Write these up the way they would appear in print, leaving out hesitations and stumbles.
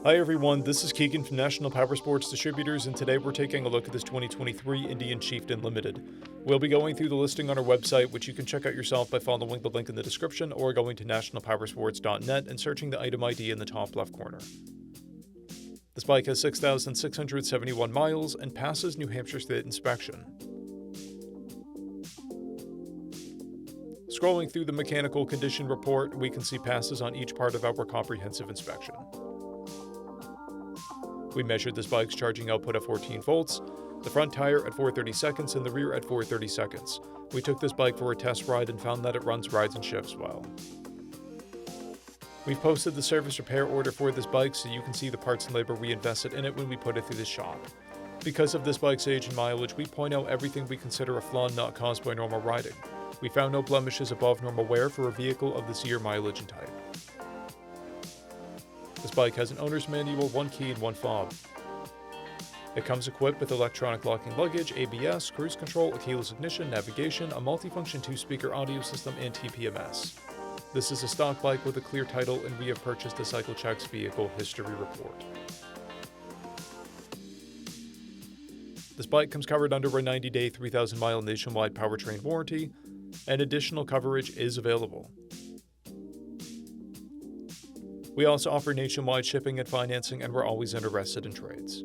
Hi everyone, this is Keegan from National Powersports Distributors, and today we're taking a look at this 2023 Indian Chieftain Limited. We'll be going through the listing on our website, which you can check out yourself by following the link in the description or going to nationalpowersports.net and searching the item ID in the top left corner. This bike has 6,671 miles and passes New Hampshire State inspection. Scrolling through the mechanical condition report, we can see passes on each part of our comprehensive inspection. We measured this bike's charging output at 14 volts, the front tire at 430 seconds and the rear at 430 seconds. We took this bike for a test ride and found that it runs, rides, and shifts well. We've posted the service repair order for this bike so you can see the parts and labor we invested in it when we put it through the shop. Because of this bike's age and mileage, we point out everything we consider a flaw not caused by normal riding. We found no blemishes above normal wear for a vehicle of this year, mileage, and type. This bike has an owner's manual, 1 key, and 1 fob. It comes equipped with electronic locking luggage, ABS, cruise control, a keyless ignition, navigation, a multifunction 2-speaker audio system, and TPMS. This is a stock bike with a clear title, and we have purchased the CycleCheck's vehicle history report. This bike comes covered under a 90-day, 3,000-mile nationwide powertrain warranty, and additional coverage is available. We also offer nationwide shipping and financing, and we're always interested in trades.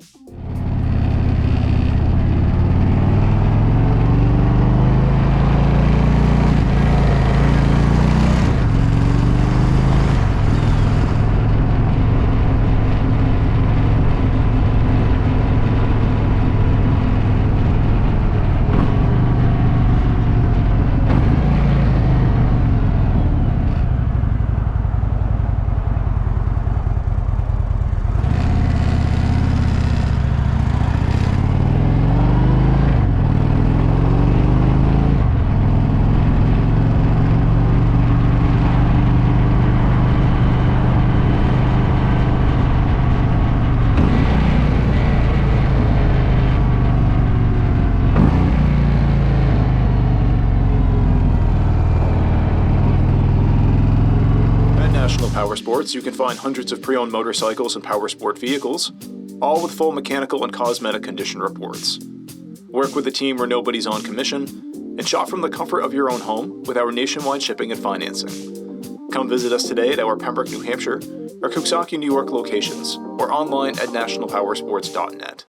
Powersports, you can find hundreds of pre-owned motorcycles and powersport vehicles, all with full mechanical and cosmetic condition reports. Work with a team where nobody's on commission, and shop from the comfort of your own home with our nationwide shipping and financing. Come visit us today at our Pembroke, New Hampshire, or Coxsackie, New York locations, or online at nationalpowersports.net.